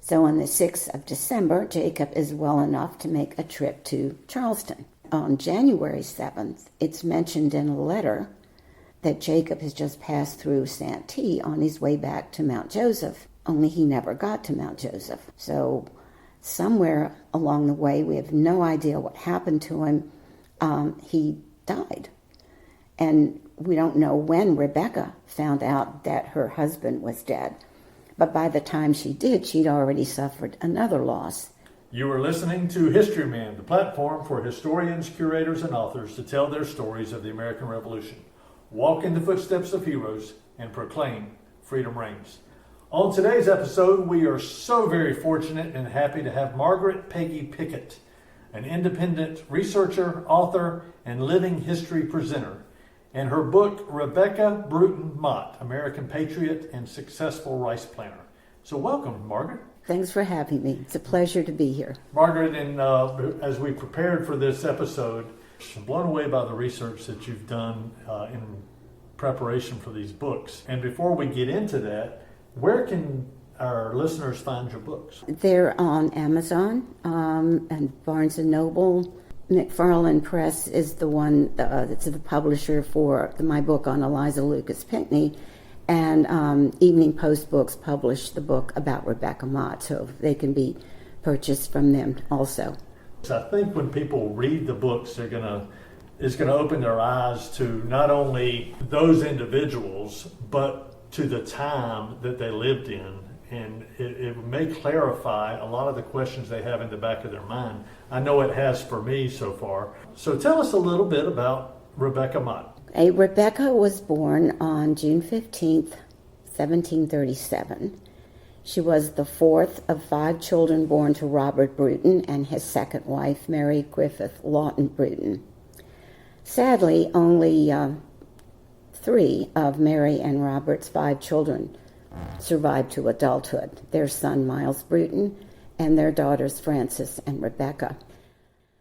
So on the 6th of December, Jacob is well enough to make a trip to Charleston. On January 7th, it's mentioned in a letter that Jacob has just passed through Santee on his way back to Mount Joseph, only he never got to Mount Joseph. So somewhere along the way, we have no idea what happened to him. He died. And we don't know when Rebecca found out that her husband was dead. But by the time she did, she'd already suffered another loss. You are listening to Historyman, the platform for historians, curators, and authors to tell their stories of the American Revolution, walk in the footsteps of heroes, and proclaim freedom reigns. On today's episode, we are so very fortunate and happy to have Margaret Peggy Pickett, an independent researcher, author, and living history presenter, and her book, Rebecca Motte, American Patriot and Successful Rice Planter. So welcome, Margaret. Thanks for having me. It's a pleasure to be here. Margaret, and as we prepared for this episode, I'm blown away by the research that you've done in preparation for these books. And before we get into that, where can our listeners find your books? They're on Amazon and Barnes & Noble. McFarland Press is the one that's the publisher for my book on Eliza Lucas Pinckney. And Evening Post Books published the book about Rebecca Motte, so they can be purchased from them also. So I think when people read the books, it's going to open their eyes to not only those individuals, but to the time that they lived in. And it may clarify a lot of the questions they have in the back of their mind. I know it has for me so far. So tell us a little bit about Rebecca Motte. Rebecca was born on June 15th, 1737. She was the fourth of 5 children born to Robert Bruton and his second wife, Mary Griffith Lawton Bruton. Sadly, only 3 of Mary and Robert's 5 children survived to adulthood, their son Miles Bruton and their daughters Frances and Rebecca.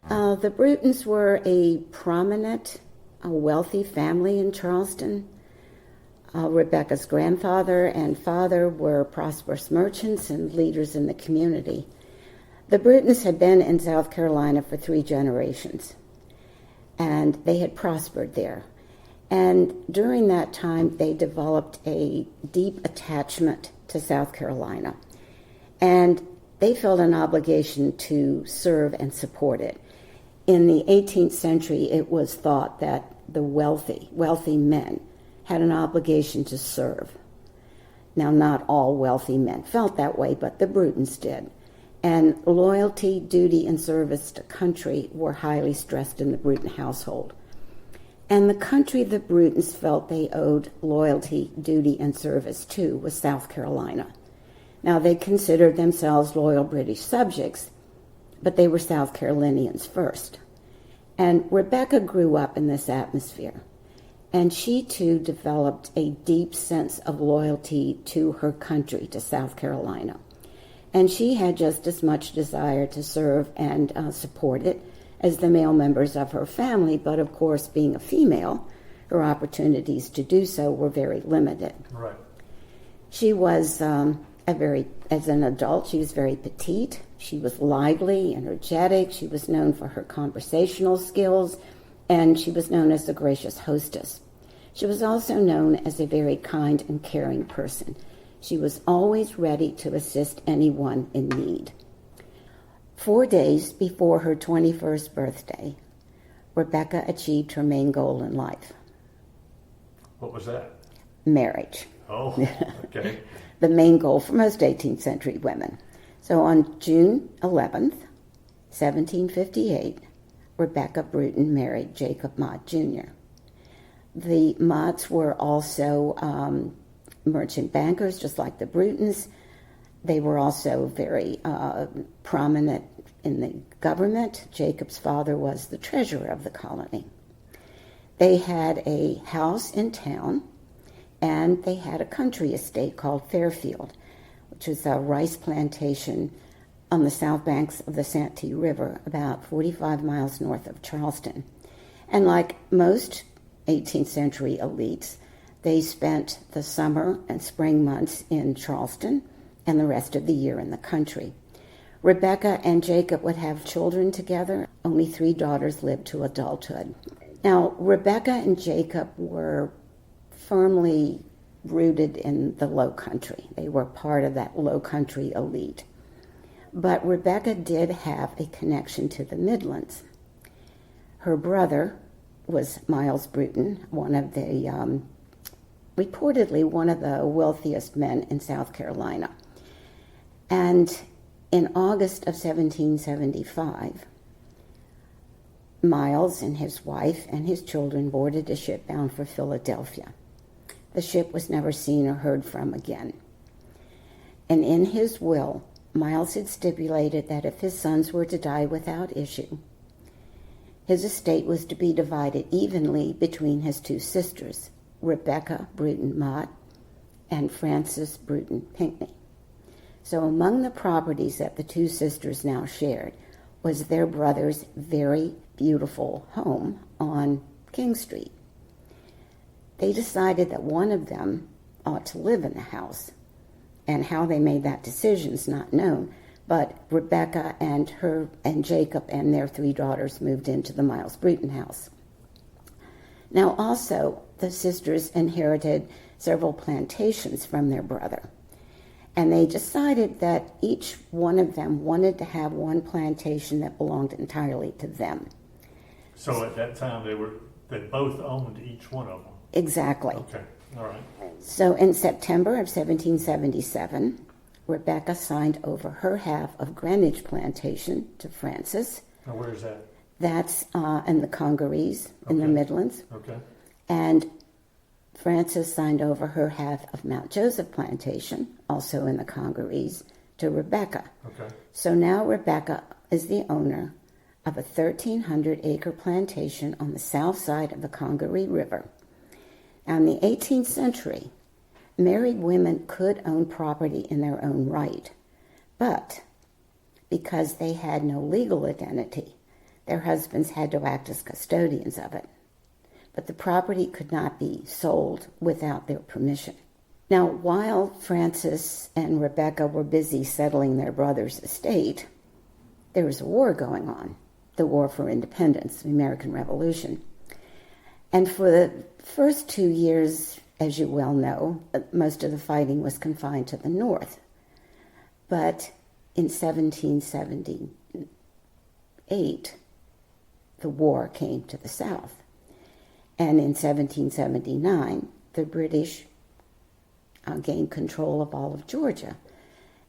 The Brutons were a prominent, wealthy family in Charleston. Rebecca's grandfather and father were prosperous merchants and leaders in the community. The Brutons had been in South Carolina for 3 generations, and they had prospered there. And during that time, they developed a deep attachment to South Carolina. And they felt an obligation to serve and support it. In the 18th century, it was thought that the wealthy men had an obligation to serve. Now, not all wealthy men felt that way, but the Brutons did. And loyalty, duty, and service to country were highly stressed in the Bruton household. And the country the Brutons felt they owed loyalty, duty, and service to was South Carolina. Now, they considered themselves loyal British subjects, but they were South Carolinians first. And Rebecca grew up in this atmosphere, and she too developed a deep sense of loyalty to her country, to South Carolina. And she had just as much desire to serve and support it as the male members of her family, but of course, being a female, her opportunities to do so were very limited. Right. She was as an adult, she was very petite. She was lively, energetic. She was known for her conversational skills, and she was known as a gracious hostess. She was also known as a very kind and caring person. She was always ready to assist anyone in need. 4 days before her 21st birthday, Rebecca achieved her main goal in life. What was that? Marriage. Oh, okay. The main goal for most 18th century women. So on June 11th, 1758, Rebecca Bruton married Jacob Motte, Jr. The Mottes were also merchant bankers, just like the Brutons. They were also very prominent in the government. Jacob's father was the treasurer of the colony. They had a house in town, and they had a country estate called Fairfield, which was a rice plantation on the south banks of the Santee River, about 45 miles north of Charleston. And like most 18th century elites, they spent the summer and spring months in Charleston and the rest of the year in the country. Rebecca and Jacob would have children together. Only 3 daughters lived to adulthood. Now, Rebecca and Jacob were firmly rooted in the Low Country. They were part of that Low Country elite. But Rebecca did have a connection to the Midlands. Her brother was Miles Bruton, reportedly one of the wealthiest men in South Carolina. And in August of 1775, Miles and his wife and his children boarded a ship bound for Philadelphia. The ship was never seen or heard from again. And in his will, Miles had stipulated that if his sons were to die without issue, his estate was to be divided evenly between his 2 sisters, Rebecca Bruton Motte and Frances Bruton Pinckney. So among the properties that the 2 sisters now shared was their brother's very beautiful home on King Street. They decided that one of them ought to live in the house, and how they made that decision is not known, but Rebecca and Jacob and their 3 daughters moved into the Miles Bruton house. Now also, the sisters inherited several plantations from their brother, and they decided that each one of them wanted to have one plantation that belonged entirely to them. So at that time, they both owned each one of them? Exactly. Okay, all right. So in September of 1777, Rebecca signed over her half of Greenwich Plantation to Frances. Now where is that? That's in the Congarese in the Midlands. Okay. And Frances signed over her half of Mount Joseph Plantation, also in the Congarese, to Rebecca. Okay. So now Rebecca is the owner of a 1,300-acre plantation on the south side of the Congaree River. Now, in the 18th century, married women could own property in their own right, but because they had no legal identity, their husbands had to act as custodians of it. But the property could not be sold without their permission. Now, while Frances and Rebecca were busy settling their brother's estate, there was a war going on, the War for Independence, the American Revolution. And for the first 2 years, as you well know, most of the fighting was confined to the North. But in 1778, the war came to the South. And in 1779, the British gained control of all of Georgia.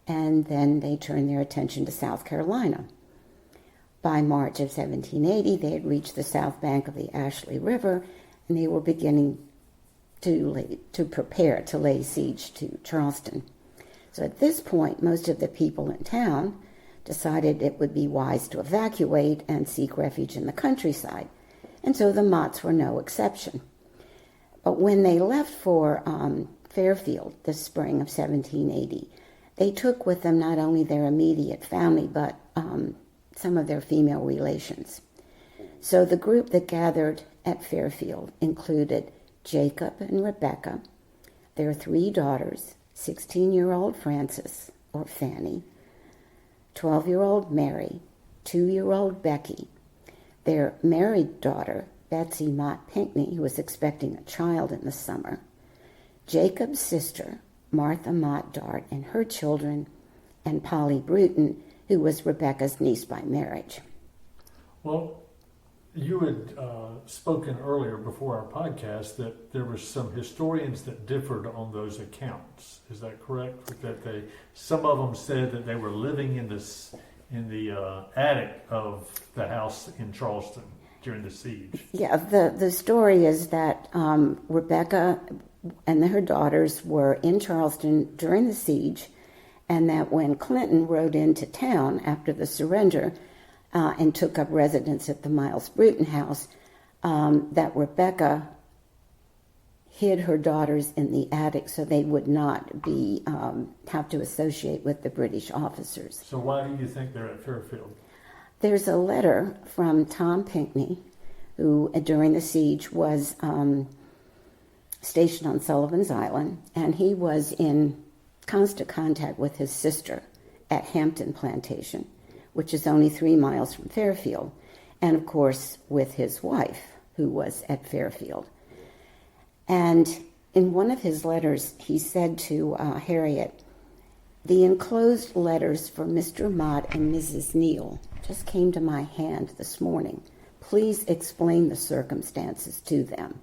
And then they turned their attention to South Carolina. By March of 1780, they had reached the south bank of the Ashley River, and they were beginning to prepare to lay siege to Charleston. So at this point, most of the people in town decided it would be wise to evacuate and seek refuge in the countryside. And so the Mottes were no exception. But when they left for Fairfield this spring of 1780, they took with them not only their immediate family, but some of their female relations. So the group that gathered at Fairfield included Jacob and Rebecca, their 3 daughters, 16-year-old Frances, or Fanny, 12-year-old Mary, 2-year-old Becky, their married daughter, Betsy Mott Pinckney, who was expecting a child in the summer, Jacob's sister, Martha Mott Dart, and her children, and Polly Bruton, who was Rebecca's niece by marriage. Well, you had spoken earlier before our podcast that there were some historians that differed on those accounts. Is that correct? That some of them said that they were living in the attic of the house in Charleston during the siege. Yeah, the story is that Rebecca and her daughters were in Charleston during the siege, and that when Clinton rode into town after the surrender and took up residence at the Miles Bruton house, that Rebecca hid her daughters in the attic so they would not be have to associate with the British officers. So why do you think they're at Fairfield? There's a letter from Tom Pinckney, who during the siege was stationed on Sullivan's Island, and he was in constant contact with his sister at Hampton Plantation, which is only 3 miles from Fairfield, and of course with his wife, who was at Fairfield. And in one of his letters, he said to Harriet, "The enclosed letters for Mr. Motte and Mrs. Neal just came to my hand this morning. Please explain the circumstances to them."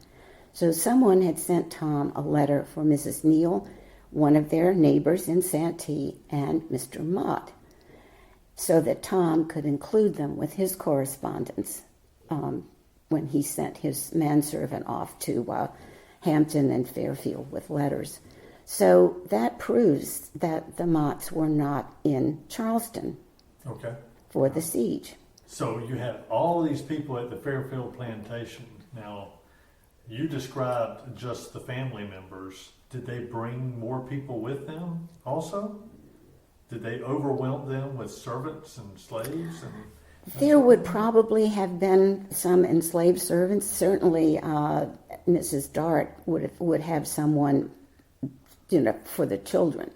So someone had sent Tom a letter for Mrs. Neal, one of their neighbors in Santee, and Mr. Motte, so that Tom could include them with his correspondence when he sent his manservant off to Hampton and Fairfield with letters. So that proves that the Mottes were not in Charleston for the siege. So you had all these people at the Fairfield plantation. Now, you described just the family members. Did they bring more people with them also? Did they overwhelm them with servants and slaves? There would probably have been some enslaved servants. Certainly, Mrs. Dart would have someone, for the children,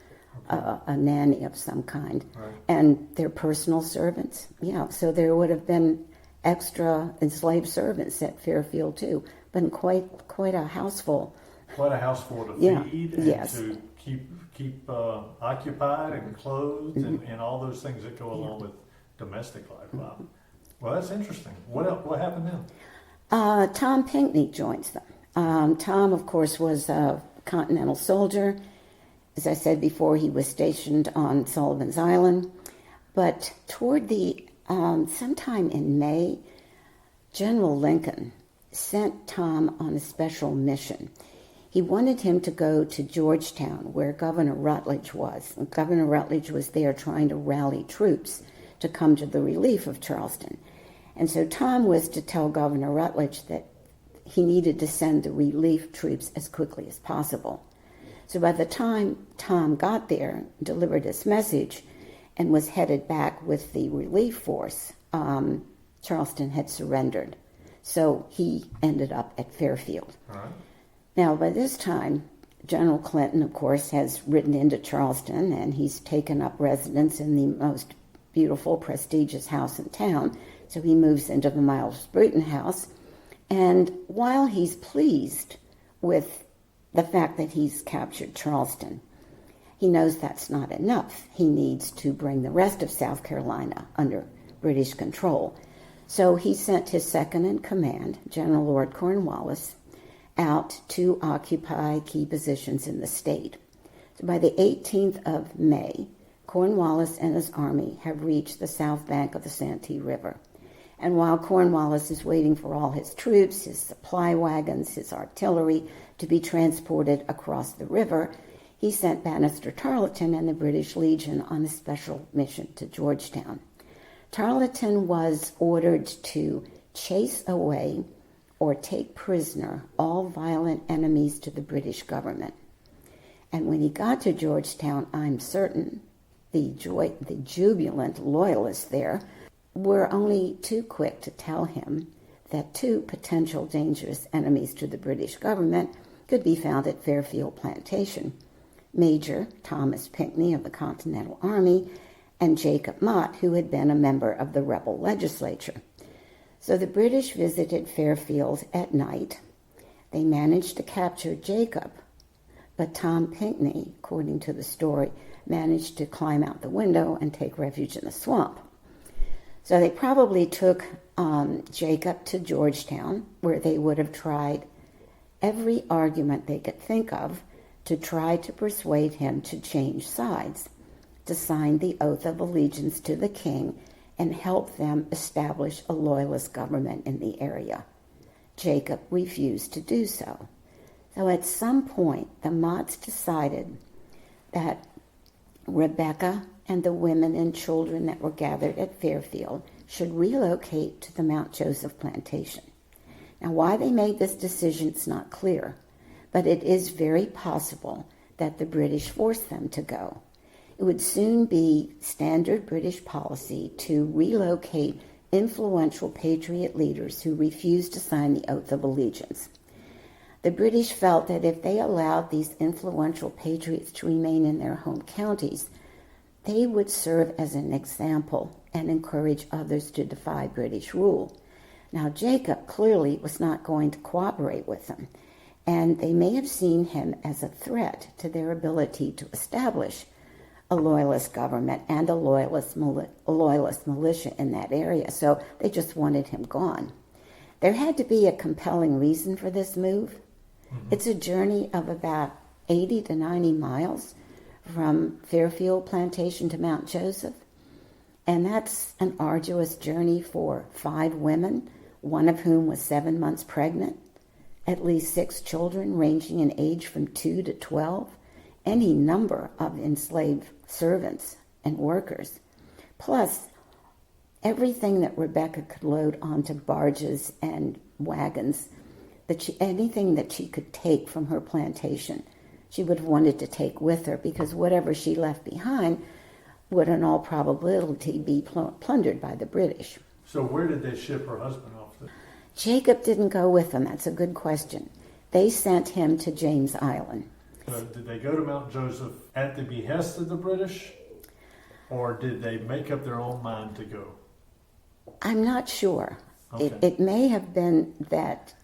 a nanny of some kind, right. And their personal servants. Yeah, so there would have been extra enslaved servants at Fairfield too, but quite a houseful. Quite a house full to feed and to keep occupied and clothed and all those things that go along with domestic life. Wow. Well, that's interesting. What happened then? Tom Pinckney joins them. Tom, of course, was a Continental soldier. As I said before, he was stationed on Sullivan's Island. But toward the sometime in May, General Lincoln sent Tom on a special mission. He wanted him to go to Georgetown, where Governor Rutledge was. And Governor Rutledge was there trying to rally troops to come to the relief of Charleston. And so Tom was to tell Governor Rutledge that he needed to send the relief troops as quickly as possible. So by the time Tom got there, delivered his message, and was headed back with the relief force, Charleston had surrendered. So he ended up at Fairfield. All right. Now, by this time, General Clinton, of course, has ridden into Charleston, and he's taken up residence in the most beautiful, prestigious house in town. So he moves into the Miles Bruton house. And while he's pleased with the fact that he's captured Charleston, he knows that's not enough. He needs to bring the rest of South Carolina under British control. So he sent his second in command, General Lord Cornwallis, out to occupy key positions in the state. So by the 18th of May, Cornwallis and his army have reached the south bank of the Santee River. And while Cornwallis is waiting for all his troops, his supply wagons, his artillery to be transported across the river, he sent Banastre Tarleton and the British Legion on a special mission to Georgetown. Tarleton was ordered to chase away or take prisoner all violent enemies to the British government. And when he got to Georgetown, I'm certain the jubilant loyalists there were only too quick to tell him that 2 potential dangerous enemies to the British government could be found at Fairfield Plantation: Major Thomas Pinckney of the Continental Army and Jacob Motte, who had been a member of the rebel legislature. So the British visited Fairfield at night. They managed to capture Jacob, but Tom Pinckney, according to the story, managed to climb out the window and take refuge in the swamp. So they probably took Jacob to Georgetown, where they would have tried every argument they could think of to try to persuade him to change sides, to sign the oath of allegiance to the king and help them establish a loyalist government in the area. Jacob refused to do so. So at some point, the Mottes decided that Rebecca and the women and children that were gathered at Fairfield should relocate to the Mount Joseph plantation. Now, why they made this decision is not clear, but it is very possible that the British forced them to go. It would soon be standard British policy to relocate influential Patriot leaders who refused to sign the Oath of Allegiance. The British felt that if they allowed these influential patriots to remain in their home counties, they would serve as an example and encourage others to defy British rule. Now, Jacob clearly was not going to cooperate with them, and they may have seen him as a threat to their ability to establish a loyalist government and a loyalist militia in that area, so they just wanted him gone. There had to be a compelling reason for this move. It's a journey of about 80 to 90 miles from Fairfield Plantation to Mount Joseph, and that's an arduous journey for 5 women, one of whom was 7 months pregnant, at least 6 children ranging in age from 2 to 12, any number of enslaved servants and workers, plus everything that Rebecca could load onto barges and wagons, anything that she could take from her plantation, she would have wanted to take with her, because whatever she left behind would in all probability be plundered by the British. So where did they ship her husband off to? Jacob didn't go with them. That's a good question. They sent him to James Island. So did they go to Mount Joseph at the behest of the British, or did they make up their own mind to go? I'm not sure. Okay. It may have been that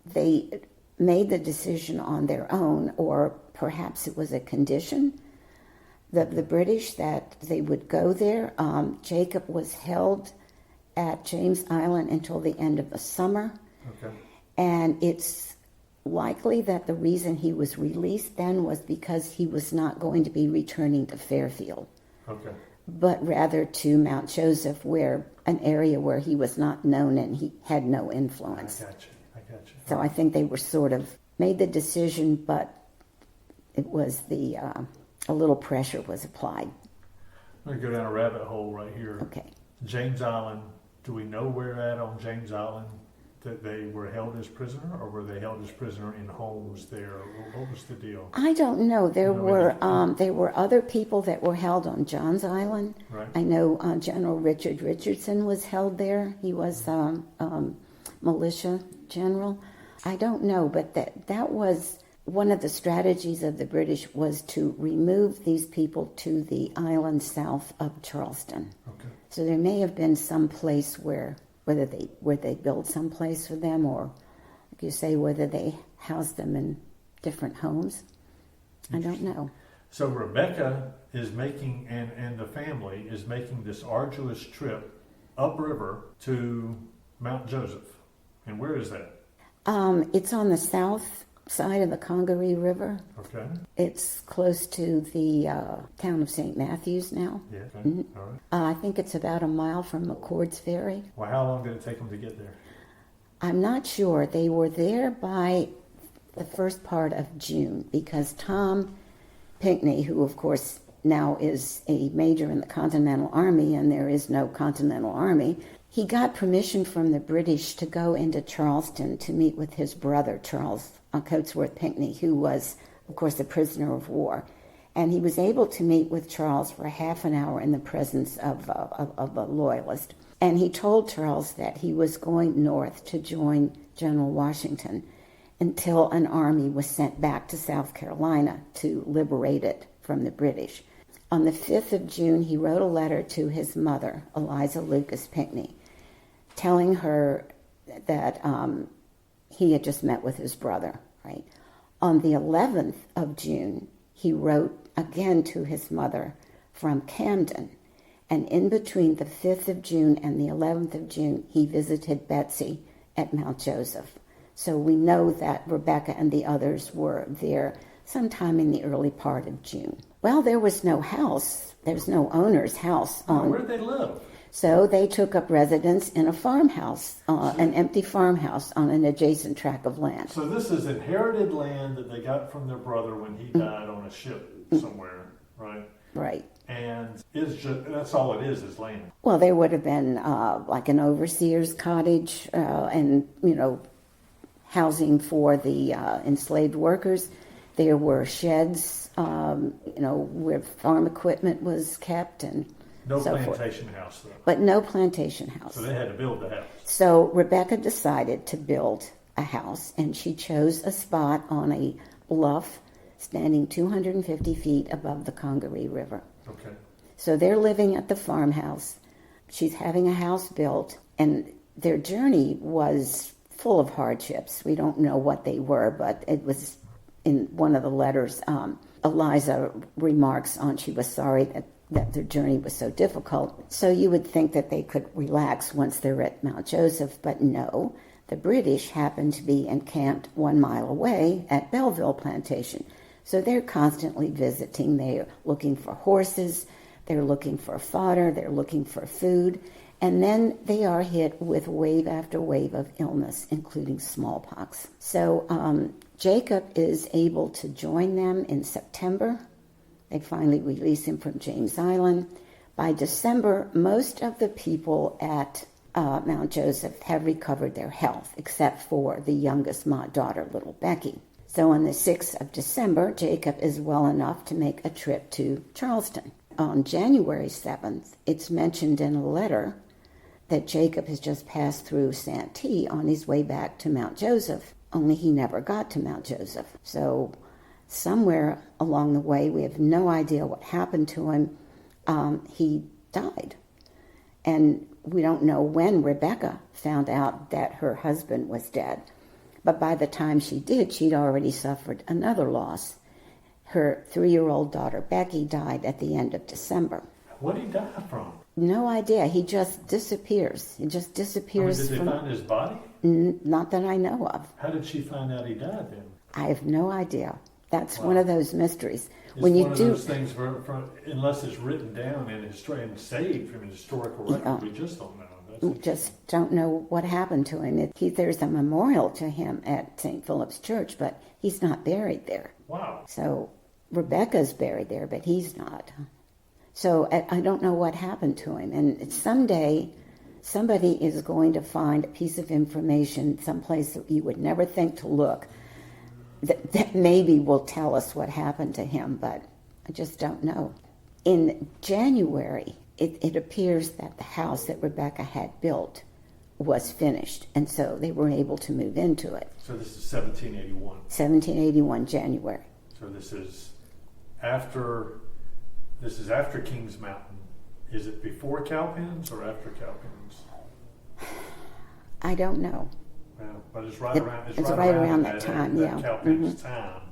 they made the decision on their own, or perhaps it was a condition that the British that they would go there. Jacob was held at James Island until the end of the summer. Okay. And it's likely that the reason he was released then was because he was not going to be returning to Fairfield, Okay. but rather to Mount Joseph, where an area where he was not known and he had no influence. I got you. So I think they were sort of made the decision, but it was a little pressure was applied. I'm going to go down a rabbit hole right here. Okay. James Island. Do we know where at on James Island that they were held as prisoner, or were they held as prisoner in homes there? What was the deal? I don't know. There No, were other people that were held on John's Island. Right. I know General Richard Richardson was held there. He was militia general. I don't know, but that was one of the strategies of the British, was to remove these people to the island south of Charleston. Okay. So there may have been some place where they built some place for them, or like you say, whether they housed them in different homes. I don't know. So Rebecca is making, and the family is making this arduous trip upriver to Mount Joseph. And where is that? It's on the south side of the Congaree River. Okay. It's close to the town of St. Matthews now. Yeah. Okay. Mm-hmm. All right. I think it's about a mile from McCord's Ferry. Well, how long did it take them to get there? I'm not sure. They were there by the first part of June, because Tom Pinckney, who of course now is a major in the Continental Army, and there is no Continental Army, he got permission from the British to go into Charleston to meet with his brother, Charles Coatsworth Pinckney, who was, of course, a prisoner of war. And he was able to meet with Charles for half an hour in the presence of a loyalist. And he told Charles that he was going north to join General Washington until an army was sent back to South Carolina to liberate it from the British. On the 5th of June, he wrote a letter to his mother, Eliza Lucas Pinckney, telling her that he had just met with his brother, right? On the 11th of June, he wrote again to his mother from Camden. And in between the 5th of June and the 11th of June, he visited Betsy at Mount Joseph. So we know that Rebecca and the others were there sometime in the early part of June. Well, there was no house. There was no owner's house. Where did they live? So they took up residence in a farmhouse, an empty farmhouse on an adjacent tract of land. So this is inherited land that they got from their brother when he died on a ship somewhere, right? Right. And that's all it is land. Well, there would have been like an overseer's cottage and, housing for the enslaved workers. There were sheds, where farm equipment was kept and No so plantation forth. house, though. But no plantation house. So they had to build the house. So Rebecca decided to build a house, and she chose a spot on a bluff standing 250 feet above the Congaree River. Okay. So they're living at the farmhouse. She's having a house built, and their journey was full of hardships. We don't know what they were, but it was in one of the letters. Eliza remarks on she was sorry that their journey was so difficult. So you would think that they could relax once they're at Mount Joseph, but no. The British happened to be encamped 1 mile away at Belleville Plantation. So they're constantly visiting. They're looking for horses. They're looking for fodder. They're looking for food. And then they are hit with wave after wave of illness, including smallpox. So Jacob is able to join them in September. They finally release him from James Island. By December, most of the people at Mount Joseph have recovered their health, except for the youngest Motte daughter, little Becky. So on the 6th of December, Jacob is well enough to make a trip to Charleston. On January 7th, it's mentioned in a letter that Jacob has just passed through Santee on his way back to Mount Joseph, only he never got to Mount Joseph. So somewhere along the way, we have no idea what happened to him. He died. And we don't know when Rebecca found out that her husband was dead. But by the time she did, she'd already suffered another loss. Her 3-year-old daughter, Becky, died at the end of December. What did he die from? No idea. He just disappears. He just disappears. Did they find his body? Not that I know of. How did she find out he died then? I have no idea. That's one of those mysteries. It's one of those things, unless it's written down and saved from a historical record, we just don't know. We just don't know what happened to him. There's a memorial to him at St. Philip's Church, but he's not buried there. Wow. So Rebecca's buried there, but he's not. So I don't know what happened to him. And someday somebody is going to find a piece of information someplace that you would never think to look that maybe will tell us what happened to him, but I just don't know. In January, it appears that the house that Rebecca had built was finished, and so they were able to move into it. So this is 1781. 1781, January. So this is after Kings Mountain. Is it before Cowpens or after Cowpens? I don't know. Well, but it's right around that time, yeah. Cowpens time.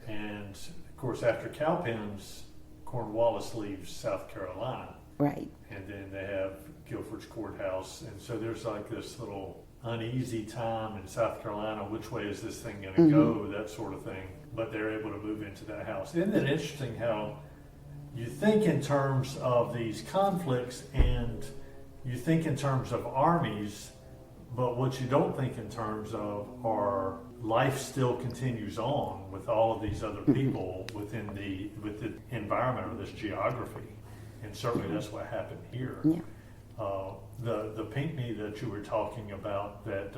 And of course, after Cowpens, Cornwallis leaves South Carolina. Right. And then they have Guilford's Courthouse. And so there's like this little uneasy time in South Carolina. Which way is this thing going to go? That sort of thing. But they're able to move into that house. Isn't it interesting how you think in terms of these conflicts and you think in terms of armies, but what you don't think in terms of are life still continues on with all of these other people within the environment or this geography, and certainly that's what happened here. Yeah. The Pinckney that you were talking about that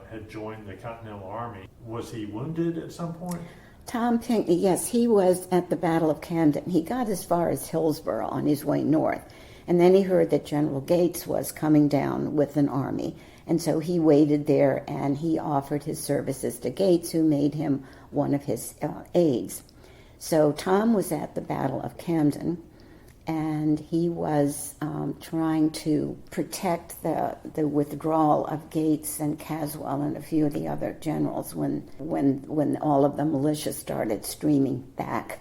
had joined the Continental Army, was he wounded at some point? Tom Pinckney, yes, he was at the Battle of Camden. He got as far as Hillsborough on his way north, and then he heard that General Gates was coming down with an army. And so he waited there, and he offered his services to Gates, who made him one of his aides. So Tom was at the Battle of Camden, and he was trying to protect the withdrawal of Gates and Caswell and a few of the other generals when all of the militia started streaming back.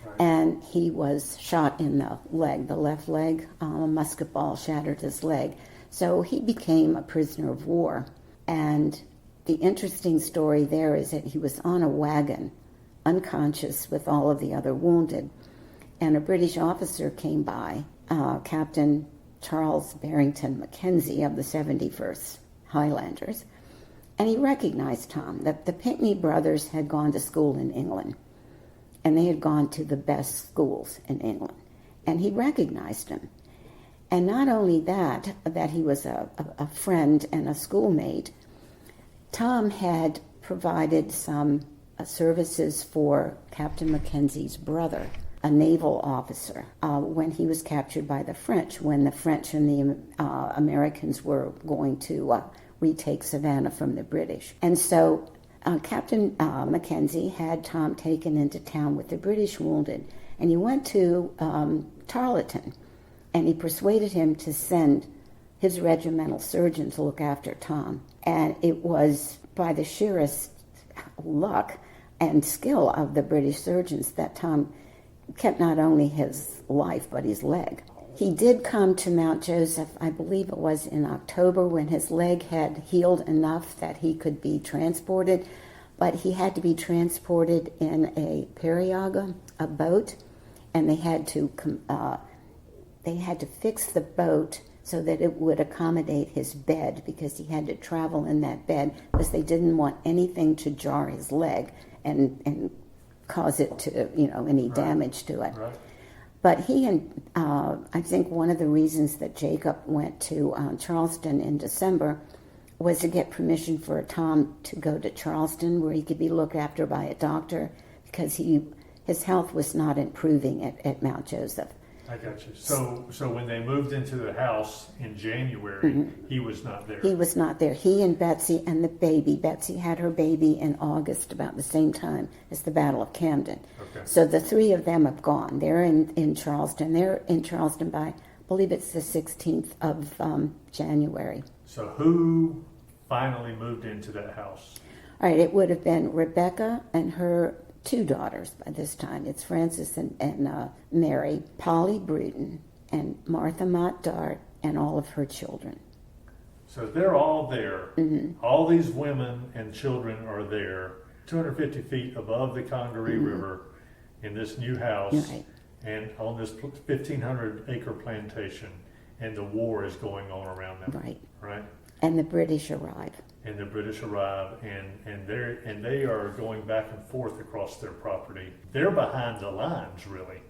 Right. And he was shot in the leg, the left leg. A musket ball shattered his leg. So he became a prisoner of war. And the interesting story there is that he was on a wagon, unconscious with all of the other wounded. And a British officer came by, Captain Charles Barrington Mackenzie of the 71st Highlanders, and he recognized Tom. That the Pinckney brothers had gone to school in England, and they had gone to the best schools in England. And he recognized him. And not only that he was a friend and a schoolmate, Tom had provided some services for Captain Mackenzie's brother, a naval officer, when he was captured by the French, when the French and the Americans were going to retake Savannah from the British. And so Captain Mackenzie had Tom taken into town with the British wounded, and he went to Tarleton, and he persuaded him to send his regimental surgeon to look after Tom. And it was by the sheerest luck and skill of the British surgeons that Tom kept not only his life but his leg. He did come to Mount Joseph, I believe it was in October, when his leg had healed enough that he could be transported, but he had to be transported in a periaga, a boat, and they had to fix the boat so that it would accommodate his bed, because he had to travel in that bed because they didn't want anything to jar his leg and cause it to, any damage to it. Right. But he and I think one of the reasons that Jacob went to Charleston in December was to get permission for Tom to go to Charleston, where he could be looked after by a doctor, because his health was not improving at Mount Joseph. I got you. So when they moved into the house in January, he was not there. He was not there. He and Betsy and the baby. Betsy had her baby in August, about the same time as the Battle of Camden. Okay. So the three of them have gone. They're in Charleston. They're in Charleston by, I believe it's the 16th of January. So who finally moved into that house? All right, it would have been Rebecca and her two daughters by this time. It's Frances and Mary, Polly Bruton, and Martha Mott Dart, and all of her children. So they're all there. Mm-hmm. All these women and children are there, 250 feet above the Congaree River, in this new house, Right. and on this 1,500 acre plantation, and the war is going on around them. Right. Right. And the British arrive. And the British arrive, and they are going back and forth across their property. They're behind the lines, really.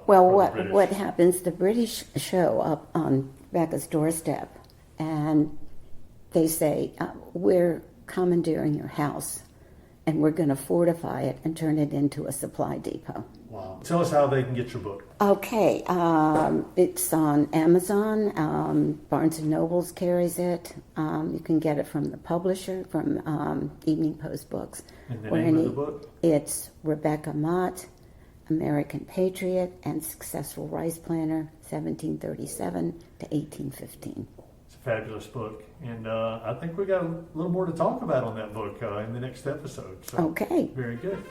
Well, what happens? The British show up on Rebecca's doorstep, and they say, "We're commandeering your house, and we're going to fortify it and turn it into a supply depot." Wow! Tell us how they can get your book. Okay, it's on Amazon. Barnes and Nobles carries it. You can get it from the publisher, from Evening Post Books. And the name of the book? It's Rebecca Motte, American Patriot and Successful Rice Planter, 1737 to 1815. It's a fabulous book, and I think we got a little more to talk about on that book in the next episode. So, Okay. very good.